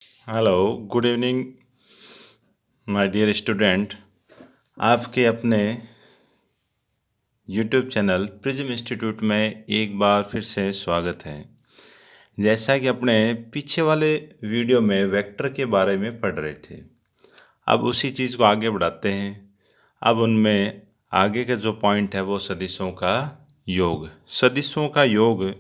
Hello, good evening my dear student. आपके अपने YouTube channel prism institute में एक बार फिर से स्वागत है। जैसा कि अपने पीछे वाले वीडियो में वेक्टर के बारे में पढ़ रहे थे, अब उसी चीज़ को आगे बढ़ाते हैं। अब उनमें आगे का जो पॉइंट है वो सदिशों का योग। सदिशों का योग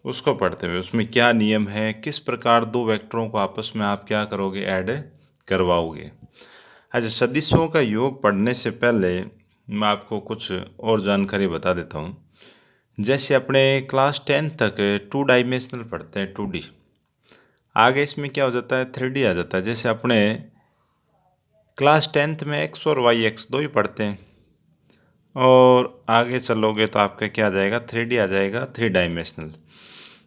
उसको पढ़ते हुए उसमें क्या नियम है, किस प्रकार दो वेक्टरों को आपस में आप क्या करोगे, ऐड करवाओगे। अच्छा, सदिशों का योग पढ़ने से पहले मैं आपको कुछ और जानकारी बता देता हूँ। जैसे अपने क्लास 10 तक 2 डाइमेंशनल पढ़ते हैं, 2D। आगे इसमें क्या हो जाता है, 3D आ जाता है। जैसे अपने क्लास 10th में एक्स और वाई एक्स दो ही पढ़ते हैं, और आगे चलोगे तो आपका क्या आ जाएगा, 3D आ जाएगा, 3 डाइमेंशनल।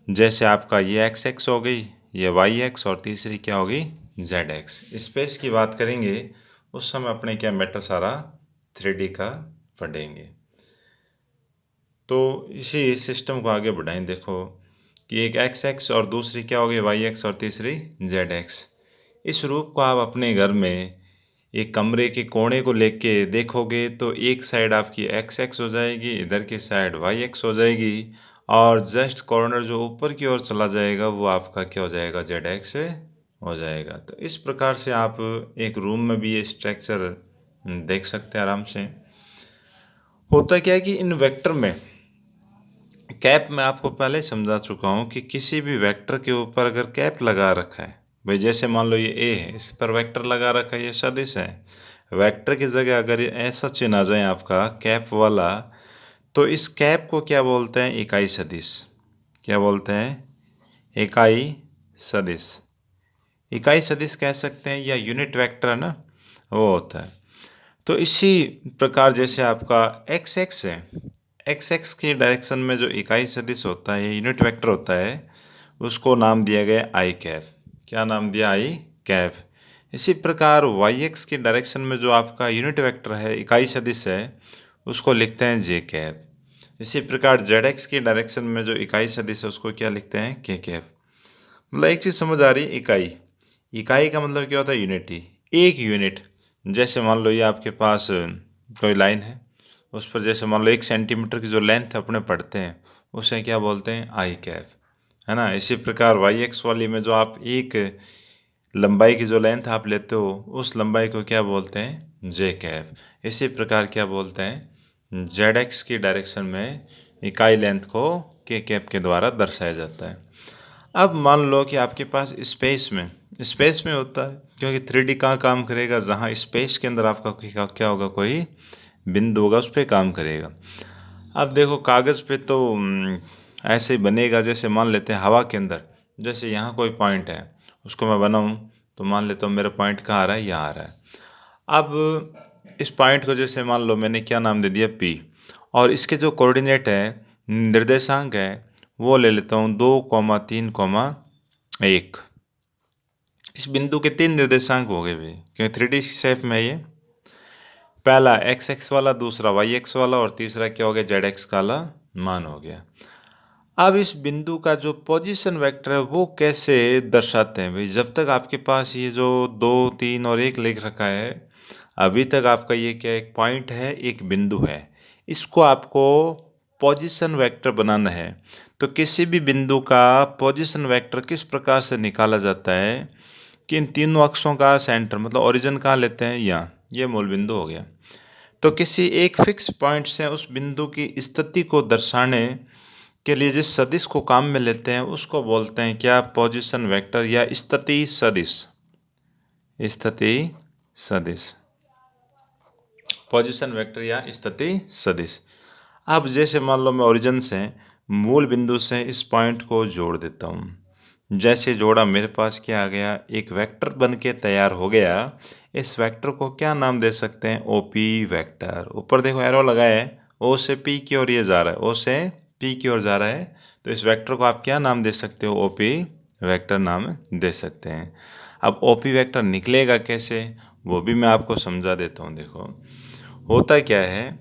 जैसे आपका ये एक्स एक्स हो गई, ये वाई एक्स, और तीसरी क्या होगी, जेड एक्स। स्पेस की बात करेंगे उस समय अपने क्या मैटर सारा 3D का पढ़ेंगे। तो इसी सिस्टम को आगे बढ़ाएं। देखो कि एक एक्स एक्स और दूसरी क्या होगी, वाई एक्स, और तीसरी जेड एक्स। इस रूप को आप अपने घर में एक कमरे के कोने को लेके देखोगे तो एक साइड आपकी एक्स एक्स हो जाएगी, इधर की साइड वाई एक्स हो जाएगी, और जस्ट कॉर्नर जो ऊपर की ओर चला जाएगा वो आपका क्या हो जाएगा, जेड एक्स हो जाएगा। तो इस प्रकार से आप एक रूम में भी ये स्ट्रक्चर देख सकते हैं आराम से। होता क्या है कि इन वेक्टर में कैप मैं आपको पहले समझा चुका हूँ कि किसी भी वेक्टर के ऊपर अगर कैप लगा रखा है, भाई जैसे मान लो ये ए है, इस पर वेक्टर लगा रखा है, ये सदिश है। वेक्टर की जगह अगर ये ऐसा चिन्ह आ जाए आपका कैप वाला, तो इस कैप को क्या बोलते हैं, इकाई सदिश। क्या बोलते हैं, इकाई सदिश। इकाई सदिश कह सकते हैं, या यूनिट वेक्टर है ना, वो होता है। तो इसी प्रकार जैसे आपका एक्स एक्स है, एक्स एक्स की डायरेक्शन में जो इकाई सदिश होता है, यूनिट वेक्टर होता है, उसको नाम दिया गया आई कैप। क्या नाम दिया, आई कैप। इसी प्रकार वाई एक्स की डायरेक्शन में जो आपका यूनिट वेक्टर है, इकाई सदिश है, उसको लिखते हैं जे कैप। इसी प्रकार जेड एक्स की डायरेक्शन में जो इकाई सदिश है उसको क्या लिखते हैं, के कैप। मतलब एक चीज़ समझ आ रही, इकाई। इकाई का मतलब क्या होता है, यूनिटी, एक यूनिट। जैसे मान लो ये आपके पास कोई लाइन है, उस पर जैसे मान लो 1 सेंटीमीटर की जो लेंथ अपने पढ़ते हैं उसे क्या बोलते हैं, आई कैप, है ना। इसी प्रकार वाई एक्स वाली में जो आप एक लंबाई की जो लेंथ आप लेते हो उस लंबाई को क्या बोलते हैं, जे कैप। इसी प्रकार क्या बोलते हैं, जेड एक्स की डायरेक्शन में इकाई लेंथ को के कैप के द्वारा दर्शाया जाता है। अब मान लो कि आपके पास स्पेस में होता है, क्योंकि 3D कहाँ काम करेगा, जहाँ स्पेस के अंदर आपका क्या होगा, कोई बिंदु होगा, उस पर काम करेगा। अब देखो कागज़ पे तो ऐसे ही बनेगा। जैसे मान लेते हैं हवा के अंदर, जैसे यहाँ कोई पॉइंट है, उसको मैं बनाऊँ तो मान लेता हूँ मेरा पॉइंट कहाँ आ रहा है, यहाँ आ रहा है। अब इस पॉइंट को जैसे मान लो मैंने क्या नाम दे दिया, पी, और इसके जो कोऑर्डिनेट है, निर्देशांक है, वो ले लेता हूँ 2,3,1। इस बिंदु के 3 निर्देशांक हो गए भाई, क्योंकि 3D शेप में ये पहला एक्स एक्स वाला, दूसरा वाई एक्स वाला, और तीसरा क्या हो गया, जेड एक्स वाला मान हो गया। अब इस बिंदु का जो पोजीशन वेक्टर है वो कैसे दर्शाते हैं भाई, जब तक आपके पास ये जो 2, 3 और 1 लिख रखा है, अभी तक आपका ये क्या, एक पॉइंट है, एक बिंदु है। इसको आपको पोजीशन वेक्टर बनाना है। तो किसी भी बिंदु का पोजीशन वेक्टर किस प्रकार से निकाला जाता है कि इन तीनों अक्षों का सेंटर, मतलब ओरिजिन कहाँ लेते हैं, यहाँ, ये मूल बिंदु हो गया। तो किसी एक फिक्स पॉइंट से उस बिंदु की स्थिति को दर्शाने के लिए जिस सदिश को काम में लेते हैं उसको बोलते हैं क्या, पोजीशन वेक्टर या स्थिति सदिश। स्थिति सदिश, पोजीशन वेक्टर या स्थिति सदिश। अब जैसे मान लो मैं ओरिजिन से, मूल बिंदु से इस पॉइंट को जोड़ देता हूँ। जैसे जोड़ा, मेरे पास क्या आ गया, एक वेक्टर बन के तैयार हो गया। इस वेक्टर को क्या नाम दे सकते हैं, ओपी वेक्टर। ऊपर देखो एरो लगा है, ओ से पी की ओर ये जा रहा है, ओ से पी की ओर जा रहा है, तो इस वेक्टर को आप क्या नाम दे सकते हो, ओपी वेक्टर नाम दे सकते हैं। अब ओपी वेक्टर निकलेगा कैसे, वो भी मैं आपको समझा देता हूँ। देखो होता क्या है,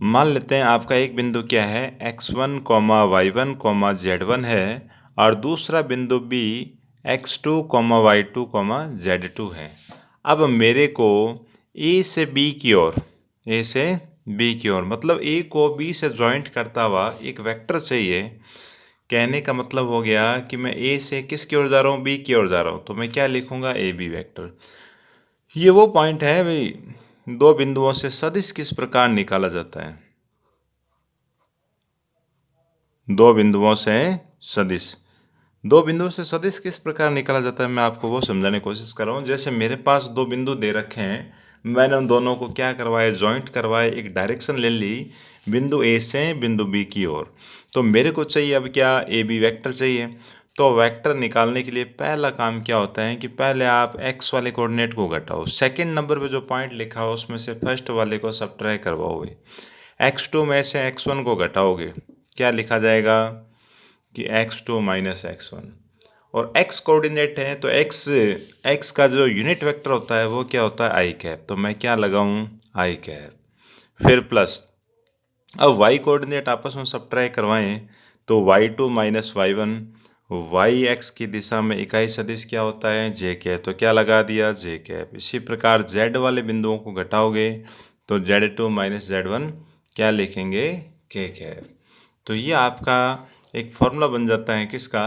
मान लेते हैं आपका एक बिंदु क्या है, x1, y1, z1 है, और दूसरा बिंदु भी x2 comma y2 comma z2 है। अब मेरे को ए से बी की ओर मतलब ए को बी से जॉइंट करता हुआ एक वेक्टर चाहिए। कहने का मतलब हो गया कि मैं ए से किसकी ओर जा रहा हूँ, बी की ओर जा रहा हूँ, तो मैं क्या लिखूंगा, ए बी वेक्टर। ये वो पॉइंट है भाई, दो बिंदुओं से सदिश किस प्रकार निकाला जाता है। दो बिंदुओं से सदिश किस प्रकार निकाला जाता है, मैं आपको वो समझाने की कोशिश कर रहा हूँ। जैसे मेरे पास दो बिंदु दे रखे हैं, मैंने उन दोनों को क्या करवाया, जॉइंट करवाया, एक डायरेक्शन ले ली बिंदु ए से बिंदु बी की ओर। तो मेरे को चाहिए अब क्या, ए बी वेक्टर चाहिए। तो वेक्टर निकालने के लिए पहला काम क्या होता है कि पहले आप एक्स वाले कोऑर्डिनेट को घटाओ, सेकंड नंबर पे जो पॉइंट लिखा हो उसमें से फर्स्ट वाले को सब्ट्रैक्ट करवाओगे। x2 में से x1 को घटाओगे, क्या लिखा जाएगा कि x2 माइनस x1। और x कोऑर्डिनेट है तो x का जो यूनिट वेक्टर होता है वो क्या होता है, आई कैप। तो मैं क्या लगाऊं, आई कैप, फिर प्लस। अब y कोऑर्डिनेट आपस में सब्ट्रैक्ट करवाएं तो y2 minus y1, Y x की दिशा में इकाई सदिश क्या होता है, जे कैप। तो क्या लगा दिया, जे कैप। इसी प्रकार z वाले बिंदुओं को घटाओगे तो z2 माइनस z1 क्या लिखेंगे, के कैप। तो ये आपका एक फॉर्मूला बन जाता है किसका,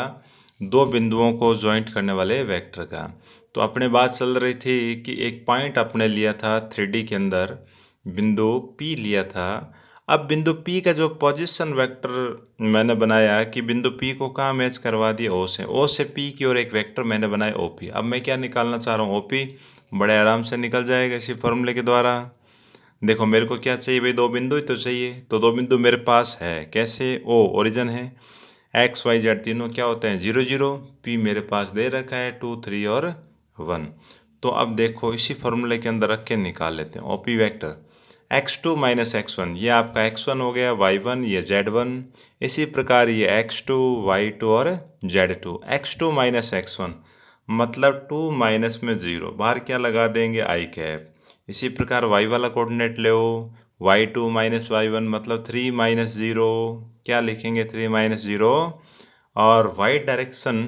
दो बिंदुओं को जॉइंट करने वाले वेक्टर का। तो अपने बात चल रही थी कि एक पॉइंट अपने लिया था 3D के अंदर, बिंदु P लिया था। अब बिंदु P का जो पोजीशन वेक्टर मैंने बनाया कि बिंदु P को कहाँ मैच करवा दिया, O से P की ओर एक वेक्टर मैंने बनाया OP। अब मैं क्या निकालना चाह रहा हूँ, OP। बड़े आराम से निकल जाएगा इसी फॉर्मूले के द्वारा। देखो मेरे को क्या चाहिए भाई, दो बिंदु ही तो चाहिए। तो दो बिंदु मेरे पास है, कैसे, O ओरिजिन है, एक्स वाई जेड तीनों क्या होते हैं, 0 0। P मेरे पास दे रखा है 2 3 और 1। तो अब देखो इसी फॉर्मूले के अंदर रख के निकाल लेते हैं OP vector. x2 minus x1, ये आपका x1 हो गया, y1 ये z1। इसी प्रकार ये x2 y2 और z2। x2 माइनस x1 मतलब 2 माइनस में 0, बाहर क्या लगा देंगे, आई कैप। इसी प्रकार y वाला कोऑर्डिनेट ले, y2 माइनस y1 मतलब 3 माइनस 0, क्या लिखेंगे, 3 माइनस 0। और y डायरेक्शन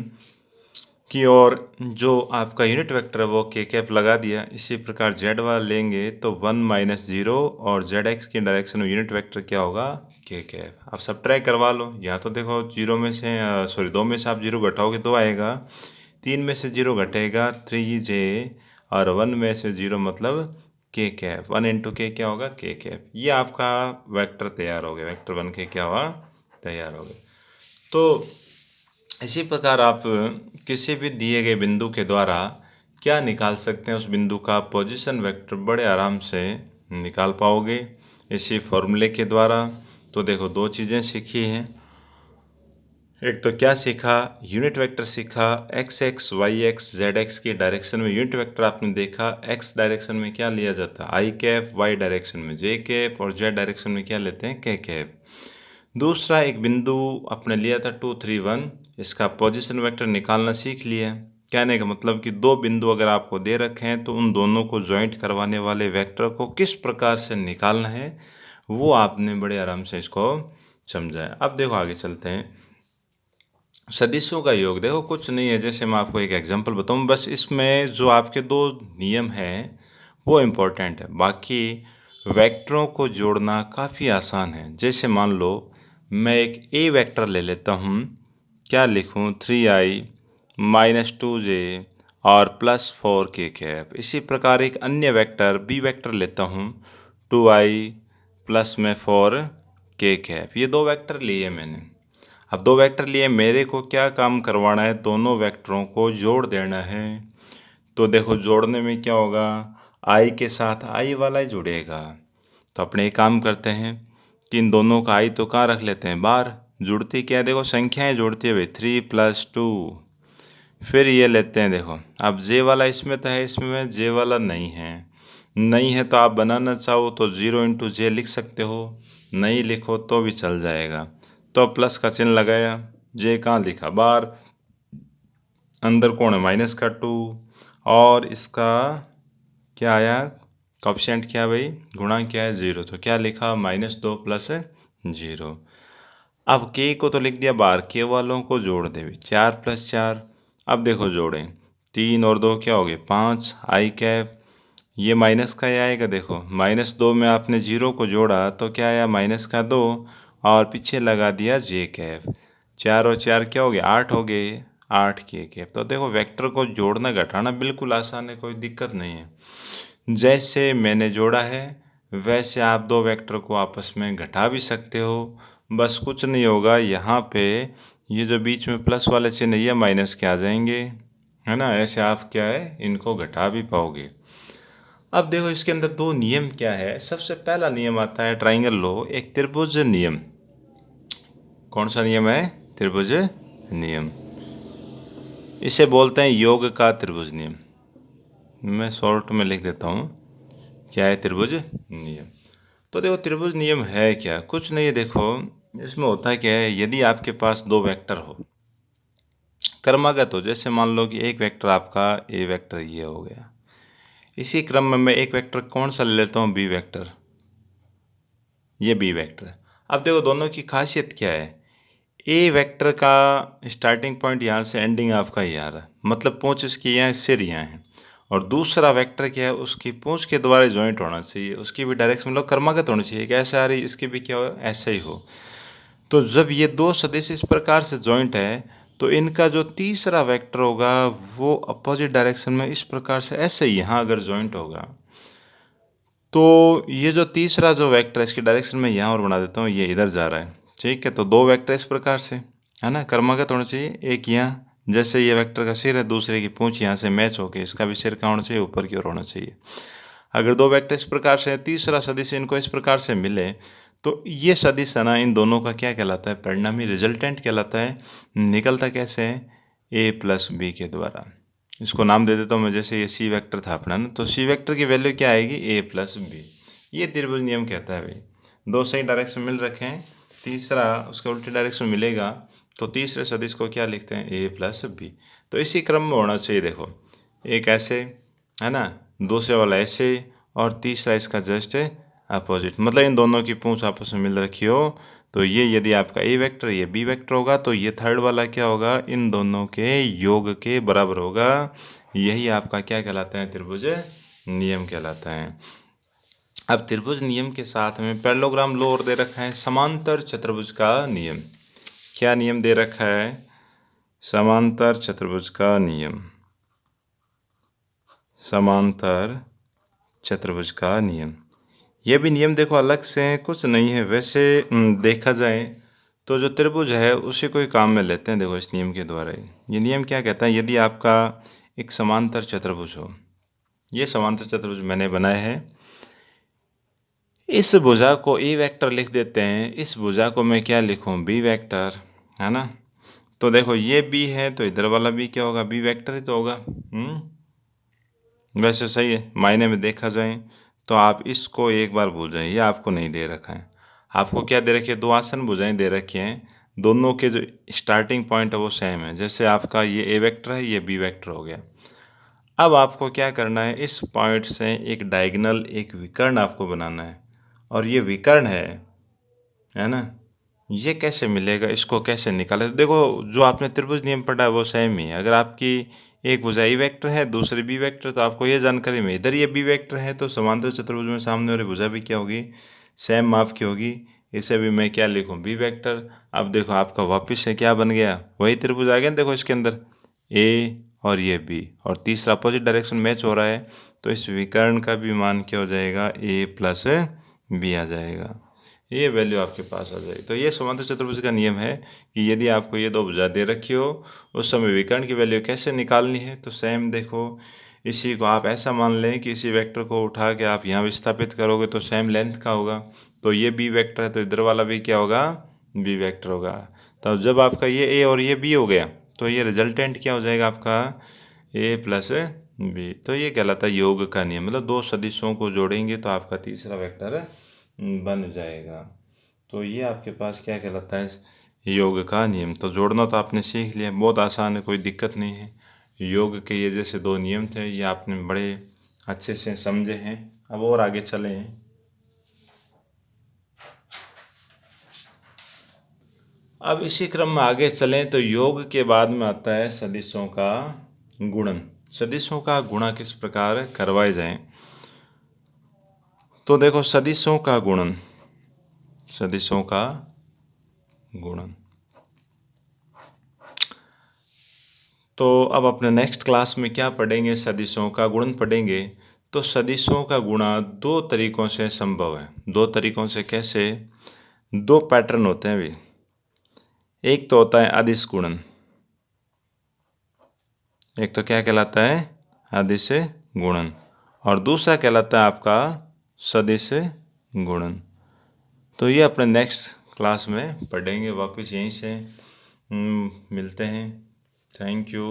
की ओर जो आपका यूनिट वेक्टर है वो के कैप लगा दिया। इसी प्रकार z वाला लेंगे तो 1 माइनस 0 और जेड एक्स की डायरेक्शन में यूनिट वेक्टर क्या होगा, के कैप। अब सब ट्राई करवा लो, यहाँ तो देखो जीरो में से सॉरी 2 में से आप 0 घटाओगे 2 आएगा, 3 में से 0 घटेगा 3j, और 1 में से 0 मतलब के कैप। 1 इंटू के क्या होगा, के कैप। ये आपका वेक्टर तैयार हो गया, वेक्टर बन के क्या हुआ, तैयार हो गया। तो इसी प्रकार आप किसी भी दिए गए बिंदु के द्वारा क्या निकाल सकते हैं, उस बिंदु का पोजीशन वेक्टर बड़े आराम से निकाल पाओगे इसी फॉर्मूले के द्वारा। तो देखो दो चीज़ें सीखी हैं, एक तो क्या सीखा, यूनिट वेक्टर सीखा, X X Y X Z X की डायरेक्शन में यूनिट वेक्टर आपने देखा, एक्स डायरेक्शन में क्या लिया जाता है, आई कैप, वाई डायरेक्शन में जे कैप, और जेड डायरेक्शन में क्या लेते हैं, के कैप। दूसरा एक बिंदु आपने लिया था 2 3 1, इसका पोजीशन वेक्टर निकालना सीख लिया। कहने का मतलब कि दो बिंदु अगर आपको दे रखे हैं तो उन दोनों को जॉइंट करवाने वाले वेक्टर को किस प्रकार से निकालना है वो आपने बड़े आराम से इसको समझाया। अब देखो आगे चलते हैं, सदिशों का योग देखो कुछ नहीं है, जैसे मैं आपको एक एग्जांपल बताऊं, बस इसमें जो आपके दो नियम हैं वो इम्पोर्टेंट है, बाकी वेक्टरों को जोड़ना काफ़ी आसान है। जैसे मान लो मैं एक ए वेक्टर ले लेता हूँ, क्या लिखूँ, 3i माइनस 2j और प्लस 4 के कैप। इसी प्रकार एक अन्य वेक्टर बी वेक्टर लेता हूँ, 2i प्लस में 4 के कैप। ये दो वेक्टर लिए मैंने। अब दो वेक्टर लिए, मेरे को क्या काम करवाना है, दोनों वेक्टरों को जोड़ देना है। तो देखो जोड़ने में क्या होगा, आई के साथ आई वाला ही जुड़ेगा। तो अपने एक काम करते हैं कि इन दोनों का आई तो कहाँ रख लेते हैं, बाहर। जुड़ती क्या है, देखो संख्याएं जुड़ती है भाई, 3 + 2। फिर ये लेते हैं, देखो अब जे वाला इसमें तो है, इसमें जे वाला नहीं है तो आप बनाना चाहो तो 0 × j लिख सकते हो, नहीं लिखो तो भी चल जाएगा। तो प्लस का चिन्ह लगाया, जे कहाँ लिखा, बाहर, अंदर कौन है, -2, और इसका क्या आया, कोएफिशिएंट क्या भाई, गुणा क्या है, 0। तो क्या लिखा, -2 + 0। अब के को तो लिख दिया बाहर, के वालों को जोड़ दे, 4 + 4 अब देखो जोड़ें, 3 और 2 क्या हो गए 5 आई कैप, ये माइनस का ही आएगा। देखो -2 में आपने 0 को जोड़ा तो क्या आया -2 और पीछे लगा दिया जे कैप, 4 और 4 क्या हो गए 8 हो गए, 8 के कैप। तो देखो वेक्टर को जोड़ना घटाना बिल्कुल आसान है, कोई दिक्कत नहीं है। जैसे मैंने जोड़ा है वैसे आप दो वेक्टर को आपस में घटा भी सकते हो। बस कुछ नहीं होगा, यहाँ पे ये जो बीच में प्लस वाले चिन्ह ये माइनस के आ जाएंगे, है ना। ऐसे आप क्या है इनको घटा भी पाओगे। अब देखो इसके अंदर दो नियम क्या है। सबसे पहला नियम आता है ट्राइंगल लॉ, एक त्रिभुज नियम। कौन सा नियम है? त्रिभुज नियम। इसे बोलते हैं योग का त्रिभुज नियम। मैं शॉर्ट में लिख देता हूँ, क्या है त्रिभुज नियम। तो देखो त्रिभुज नियम है क्या, कुछ नहीं है। देखो इसमें होता है क्या है, यदि आपके पास दो वेक्टर हो क्रमागत हो, जैसे मान लो कि एक वेक्टर आपका ए वेक्टर ये हो गया, इसी क्रम में मैं एक वेक्टर कौन सा ले लेता हूँ बी वेक्टर, ये बी वेक्टर। अब देखो दोनों की खासियत क्या है, ए वेक्टर का स्टार्टिंग पॉइंट यहाँ से एंडिंग आपका यहाँ रहा, मतलब पूंछ इसकी यहाँ सिर यहाँ है, और दूसरा वेक्टर क्या है उसकी पूंछ के द्वारा ज्वाइंट होना चाहिए, उसकी भी डायरेक्शन मतलब क्रमागत होनी चाहिए कि ऐसे आ रही इसकी भी क्या हो ऐसा ही हो। तो जब ये दो सदिश इस प्रकार से ज्वाइंट है तो इनका जो तीसरा वेक्टर होगा वो अपोजिट डायरेक्शन में इस प्रकार से ऐसे ही यहाँ अगर ज्वाइंट होगा, तो ये जो तीसरा जो वेक्टर है इसकी डायरेक्शन में यहाँ और बना देता हूँ, ये इधर जा रहा है, ठीक है। तो दो वेक्टर इस प्रकार से है ना क्रमागत होना चाहिए, एक यहाँ जैसे ये वेक्टर का सिर है, दूसरे की पूंछ यहाँ से मैच होके इसका भी सिर का होना चाहिए, ऊपर की ओर होना चाहिए। अगर दो वेक्टर इस प्रकार से तीसरा सदिश इनको इस प्रकार से मिले तो ये सदिश है ना इन दोनों का क्या कहलाता है, परिणामी रिजल्टेंट कहलाता है। निकलता कैसे है, ए प्लस बी के द्वारा। इसको नाम दे देता हूँ मैं, जैसे ये सी वेक्टर था अपना ना, तो सी वेक्टर की वैल्यू क्या आएगी ए प्लस बी। ये त्रिभुज नियम कहता है भाई, दो सही डायरेक्शन मिल रखे हैं, तीसरा उसके उल्टे डायरेक्शन मिलेगा तो तीसरे सदिश को क्या लिखते हैं ए प्लस बी। तो इसी क्रम में होना चाहिए। देखो एक ऐसे है ना, दूसरे वाला ऐसे, और तीसरा इसका जस्ट अपोजिट, मतलब इन दोनों की पूंछ आपस में मिल रखी हो। तो ये यदि आपका ए वेक्टर ये बी वेक्टर होगा तो ये थर्ड वाला क्या होगा, इन दोनों के योग के बराबर होगा। यही आपका क्या कहलाता है, त्रिभुज नियम कहलाता है। अब त्रिभुज नियम के साथ में पैरेललोग्राम लॉ और दे रखा है, समांतर चतुर्भुज का नियम। क्या नियम दे रखा है, समांतर चतुर्भुज का नियम, समांतर चतुर्भुज का नियम। ये भी नियम देखो अलग से हैं, कुछ नहीं है वैसे। देखा जाए तो जो त्रिभुज है उसी को ही काम में लेते हैं। देखो इस नियम के द्वारा ही ये नियम क्या कहता है, यदि आपका एक समांतर चतुर्भुज हो, ये समांतर चतुर्भुज मैंने बनाया है, इस भुजा को ए वेक्टर लिख देते हैं, इस भुजा को मैं क्या लिखूं बी वेक्टर, है ना। तो देखो ये बी है तो इधर वाला भी क्या होगा बी वेक्टर ही तो होगा। वैसे सही है, मायने में देखा जाए तो आप इसको एक बार भूल जाएं, ये आपको नहीं दे रखा है। आपको क्या दे रखी है, दो आसन भुजाएं दे रखी हैं, दोनों के जो स्टार्टिंग पॉइंट है वो सेम है। जैसे आपका ये ए वेक्टर है ये बी वेक्टर हो गया। अब आपको क्या करना है, इस पॉइंट से एक डायगोनल एक विकर्ण आपको बनाना है, और ये विकर्ण है ना। ये कैसे मिलेगा, इसको कैसे निकाले, तो देखो जो आपने त्रिभुज नियम पढ़ा है वो सेम ही है। अगर आपकी एक भुजा ई वेक्टर है दूसरी बी वेक्टर, तो आपको ये जानकारी में इधर ये बी वेक्टर है तो समांतर चतुर्भुज में सामने वाली भुजा भी क्या होगी, सेम माप की होगी। इसे भी मैं क्या लिखूं बी वेक्टर। अब देखो आपका वापिस से क्या बन गया, वही त्रिभुज आ गया ना। देखो इसके अंदर ए और ये बी, और तीसरा अपोजिट डायरेक्शन मैच हो रहा है, तो इस विकर्ण का भी मान क्या हो जाएगा ए प्लस बी आ जाएगा। ये वैल्यू आपके पास आ जाएगी। तो ये समांतर चतुर्भुज का नियम है कि यदि आपको ये दो भुजा दे रखी हो उस समय विकर्ण की वैल्यू कैसे निकालनी है। तो सेम देखो इसी को आप ऐसा मान लें कि इसी वेक्टर को उठा के आप यहाँ विस्थापित करोगे तो सेम लेंथ का होगा। तो ये बी वेक्टर है तो इधर वाला भी क्या होगा बी वेक्टर होगा। तो जब आपका ये ए और ये बी हो गया तो ये रिजल्टेंट क्या हो जाएगा आपका ए प्लस बी। तो ये कहलाता है योग का नियम, मतलब दो सदिशों को जोड़ेंगे तो आपका तीसरा वेक्टर बन जाएगा। तो ये आपके पास क्या कहलाता है योग का नियम। तो जोड़ना तो आपने सीख लिया, बहुत आसान है, कोई दिक्कत नहीं है। योग के ये जैसे दो नियम थे ये आपने बड़े अच्छे से समझे हैं। अब और आगे चलें। अब इसी क्रम में आगे चलें तो योग के बाद में आता है सदिशों का गुणन। सदिशों का गुणा किस प्रकार करवाए जाएं, तो देखो सदिशों का गुणन, सदिशों का गुणन। तो अब अपने नेक्स्ट क्लास में क्या पढ़ेंगे, सदिशों का गुणन पढ़ेंगे। तो सदिशों का गुणा दो तरीकों से संभव है। दो तरीकों से कैसे, दो पैटर्न होते हैं भी। एक तो होता है अदिश गुणन, एक तो क्या कहलाता है, अदिश गुणन, और दूसरा कहलाता है आपका सदिश गुणन। तो ये अपने नेक्स्ट क्लास में पढ़ेंगे वापस यहीं से। मिलते हैं। Thank you.